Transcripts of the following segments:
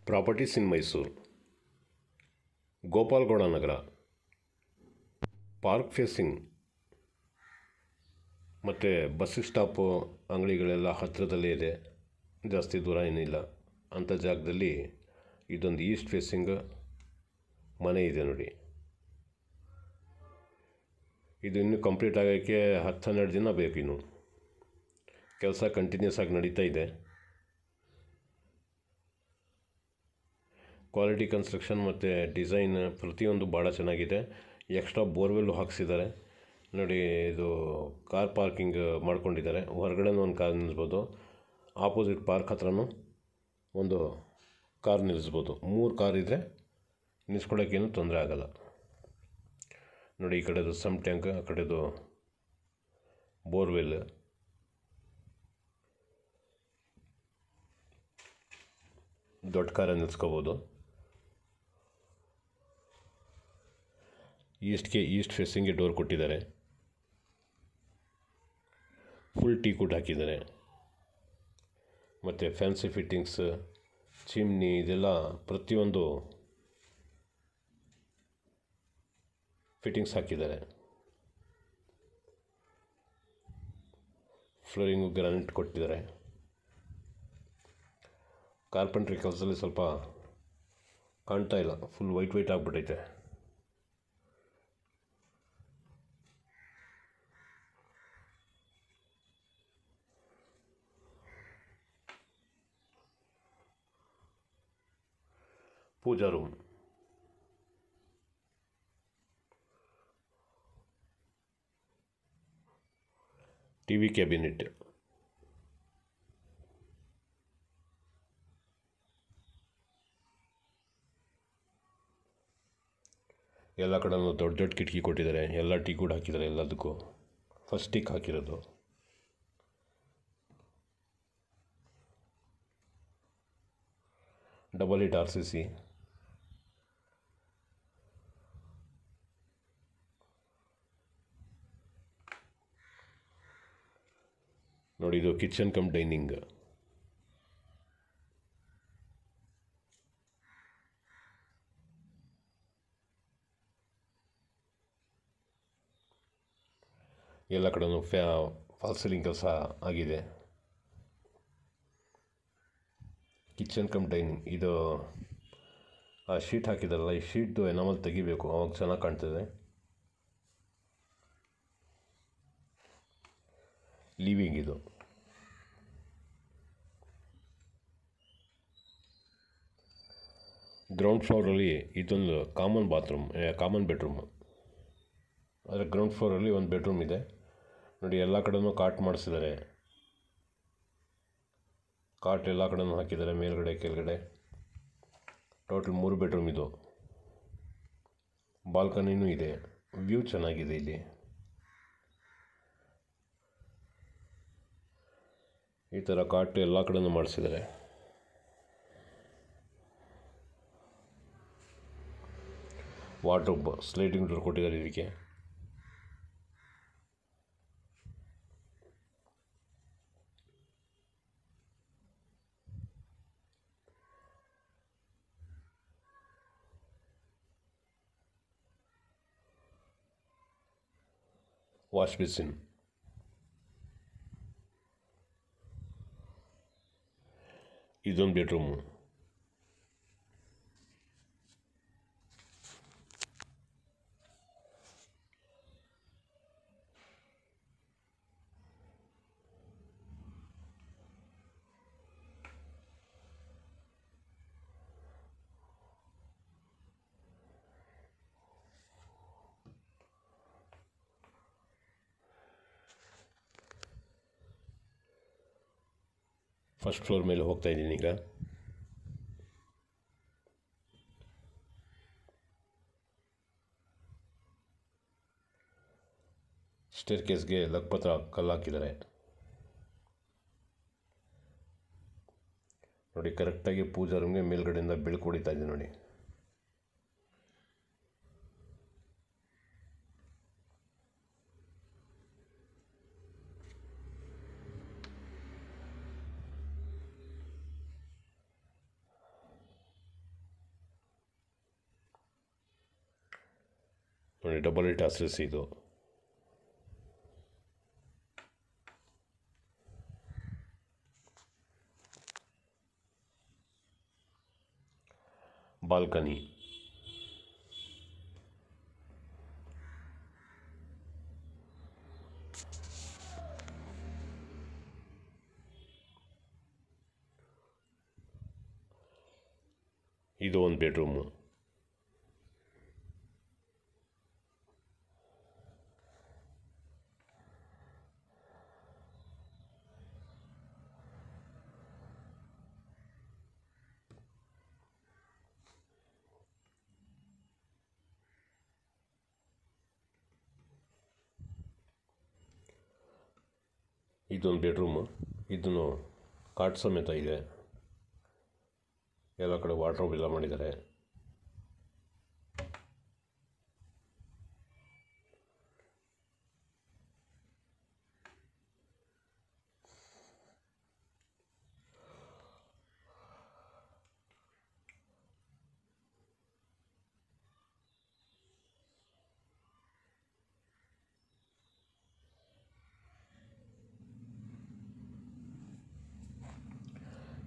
Properties in Mysuru, Gopalagowda Nagar, park facing ಮತ್ತು bus stop ಅಂಗಡಿಗಳೆಲ್ಲ ಹತ್ತಿರದಲ್ಲೇ ಇದೆ, ಜಾಸ್ತಿ ದೂರ ಏನಿಲ್ಲ. ಅಂಥ ಜಾಗದಲ್ಲಿ ಇದೊಂದು ಈಸ್ಟ್ ಫೇಸಿಂಗ್ ಮನೆ ಇದೆ ನೋಡಿ. ಇದು ಇನ್ನೂ ಕಂಪ್ಲೀಟ್ ಆಗೋಕ್ಕೆ 10-12 ದಿನ ಬೇಕು. ಇನ್ನು ಕೆಲಸ ಕಂಟಿನ್ಯೂಸ್ ಆಗಿ ನಡೀತಾ ಇದೆ. ಕ್ವಾಲಿಟಿ ಕನ್ಸ್ಟ್ರಕ್ಷನ್ ಮತ್ತು ಡಿಸೈನ್ ಪ್ರತಿಯೊಂದು ಭಾಳ ಚೆನ್ನಾಗಿದೆ. ಎಕ್ಸ್ಟ್ರಾ ಬೋರ್ವೆಲ್ಲು ಹಾಕ್ಸಿದ್ದಾರೆ ನೋಡಿ. ಇದು ಕಾರ್ ಪಾರ್ಕಿಂಗ್ ಮಾಡ್ಕೊಂಡಿದ್ದಾರೆ. ಹೊರಗಡೆನೂ ಒಂದು ಕಾರ್ ನಿಲ್ಲಿಸ್ಬೋದು, ಆಪೋಸಿಟ್ ಪಾರ್ಕ್ ಹತ್ರನೂ ಒಂದು ಕಾರ್ ನಿಲ್ಲಿಸ್ಬೋದು. 3 ಕಾರ್ ಇದ್ದರೆ ನಿಲ್ಲಿಸ್ಕೊಳ್ಳೋಕ್ಕೇನು ತೊಂದರೆ ಆಗೋಲ್ಲ ನೋಡಿ. ಈ ಕಡೆದು ಸಮ್ ಟ್ಯಾಂಕ್, ಆ ಕಡೆದು ಬೋರ್ವೆಲ್. ದೊಡ್ಡ ಕಾರ ನಿಲ್ಲಿಸ್ಕೋಬೋದು. ಈಸ್ಟ್ ಫೇಸಿಂಗ್ಗೆ ಡೋರ್ ಕೊಟ್ಟಿದ್ದಾರೆ. ಫುಲ್ ಟೀ ಕುಡ್ ಹಾಕಿದ್ದಾರೆ ಮತ್ತು ಫ್ಯಾನ್ಸಿ ಫಿಟ್ಟಿಂಗ್ಸ್, ಚಿಮ್ನಿ, ಇದೆಲ್ಲ ಪ್ರತಿಯೊಂದು ಫಿಟ್ಟಿಂಗ್ಸ್ ಹಾಕಿದ್ದಾರೆ. ಫ್ಲೋರಿಂಗು ಗ್ರಾನೈಟ್ ಕೊಟ್ಟಿದ್ದಾರೆ. ಕಾರ್ಪೆಂಟ್ರಿ ಕೆಲಸದಲ್ಲಿ ಸ್ವಲ್ಪ ಕಾಣ್ತಾ ಇಲ್ಲ, ಫುಲ್ ವೈಟ್ ಆಗಿಬಿಟ್ಟೈತೆ. ಪೂಜಾ ರೂಮ್, ಟಿವಿ ಕ್ಯಾಬಿನೆಟ್, ಎಲ್ಲ ಕಡೆನೂ ದೊಡ್ಡ ಕಿಟಕಿ ಕೊಟ್ಟಿದ್ದಾರೆ. ಎಲ್ಲ ಟೀ ಕೂಡ ಹಾಕಿದ್ದಾರೆ. ಎಲ್ಲದಕ್ಕೂ ಫಸ್ಟ್ ಟೀಕ್ ಹಾಕಿರೋದು. Double hit RCC. ನೋಡಿ, ಇದು ಕಿಚನ್ ಕಮ್ ಡೈನಿಂಗ್. ಎಲ್ಲ ಕಡೆನೂ ಫಾಲ್ ಸೀಲಿಂಗ್ ಕೆಲಸ ಆಗಿದೆ. Kitchen come dining. ಇದು ಆ ಶೀಟ್ ಹಾಕಿದಾರಲ್ಲ, ಈ ಶೀಟ್ದು ಎನಾಮಲ್ ತೆಗಿಬೇಕು, ಅವಾಗ ಚೆನ್ನಾಗಿ ಕಾಣ್ತದೆ. ಲಿವಿಂಗ್ ಇದು. ಗ್ರೌಂಡ್ ಫ್ಲೋರಲ್ಲಿ ಇದೊಂದು ಕಾಮನ್ ಬೆಡ್ರೂಮ್. ಆದರೆ ಗ್ರೌಂಡ್ ಫ್ಲೋರಲ್ಲಿ ಒಂದು ಬೆಡ್ರೂಮ್ ಇದೆ ನೋಡಿ. ಎಲ್ಲ ಕಡೆನೂ ಕಾಟ್ ಮಾಡಿಸಿದ್ದಾರೆ. ಕಾಟ್ ಎಲ್ಲ ಕಡೆನೂ ಹಾಕಿದ್ದಾರೆ, ಮೇಲ್ಗಡೆ ಕೆಳಗಡೆ. ಟೋಟಲ್ 3 ಬೆಡ್ರೂಮ್ ಇದು. ಬಾಲ್ಕನಿನೂ ಇದೆ. ವ್ಯೂ ಚೆನ್ನಾಗಿದೆ ಇಲ್ಲಿ. ಈ ಥರ ಕಾಟ್ ಎಲ್ಲ ಕಡೆನೂ ಮಾಡಿಸಿದ್ದಾರೆ. ವಾರ್ಡ್ರೋಬ್, ಸ್ಲೈಡಿಂಗ್ ಡೋರ್ ಕೊಟ್ಟಿದ್ದಾರೆ ಇದಕ್ಕೆ. Wash basin. ಇದೊಂದು ಬೆಡ್ರೂಮು. ಫಸ್ಟ್ ಫ್ಲೋರ್ ಮೇಲೆ ಹೋಗ್ತಾ ಇದ್ದೀನಿ ಈಗ. ಸ್ಟೇರ್ ಕೇಸ್ಗೆ ಲಕ್ಪತ್ರ ಕಲ್ಲು ಹಾಕಿದ್ದಾರೆ ನೋಡಿ. ಕರೆಕ್ಟಾಗಿ ಪೂಜಾ ರೂಮ್ಗೆ ಮೇಲ್ಗಡೆಯಿಂದ ಬೆಳಕು ಹೊಡಿತಾ ಇದೆ ನೋಡಿ. ನೋಡಿ, ಡಬಲ್ ಟಾಸಸ್ ಇದು. ಬಾಲ್ಕನಿ, ಇದು ಒಂದು ಬೆಡ್ರೂಮು. ಇದೊಂದು ಬೆಡ್ರೂಮು. ಇದನ್ನು ಕಾಟ್ ಸಮೇತ ಇದೆ. ಎಲ್ಲ ಕಡೆ ವಾರ್ಡ್ರೋಬ್ ಎಲ್ಲ ಮಾಡಿದ್ದಾರೆ.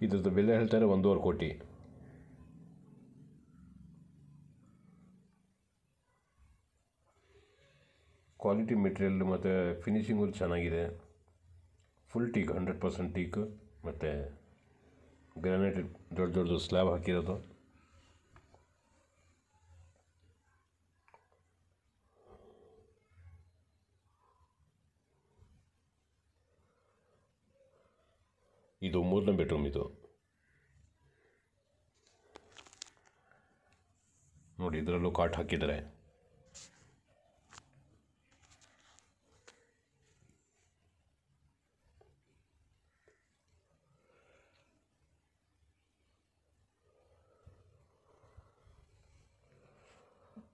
ಇದ್ರದ್ದು ಬೆಲೆ ಹೇಳ್ತಾರೆ 1.5 ಕೋಟಿ. ಕ್ವಾಲಿಟಿ ಮೆಟೀರಿಯಲ್ ಮತ್ತು ಫಿನಿಷಿಂಗು ಚೆನ್ನಾಗಿದೆ. ಫುಲ್ ಟೀಕ್, 100% ಟೀಕ್ ಮತ್ತು ಗ್ರಾನೈಟ್ ದೊಡ್ಡ ದೊಡ್ಡದು ಸ್ಲ್ಯಾಬ್ ಹಾಕಿರೋದು. ಇದು 3ನೇ ಬೆಡ್ರೂಮ್. ಇದು ನೋಡಿ, ಇದರಲ್ಲೂ ಕಾಟ್ ಹಾಕಿದ್ದಾರೆ.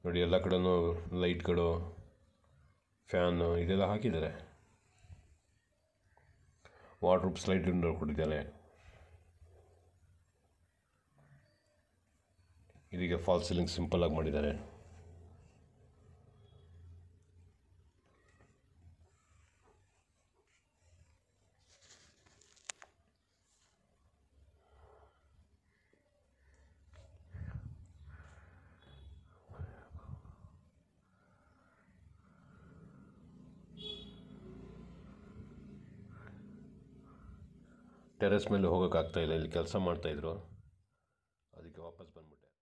ನೋಡಿ, ಎಲ್ಲ ಕಡೆನೂ ಲೈಟ್ಗಳು, ಫ್ಯಾನು ಇದೆಲ್ಲ ಹಾಕಿದ್ದಾರೆ. ವಾರ್ಡ್ರೋಬ್ ಸ್ಲೈಡ್ ವಿಂಡೋ ಕೊಟ್ಟಿದ್ದಾರೆ. ಇದೀಗ ಫಾಲ್ ಸೀಲಿಂಗ್ ಸಿಂಪಲ್ ಆಗಿ ಮಾಡಿದ್ದಾರೆ. ಟೆರೆಸ್ ಮೇಲೆ ಹೋಗೋಕ್ಕಾಗ್ತಾಯಿಲ್ಲ, ಇಲ್ಲಿ ಕೆಲಸ ಮಾಡ್ತಾಯಿದ್ರು, ಅದಕ್ಕೆ ವಾಪಸ್ ಬಂದ್ಬಿಟ್ಟೆ.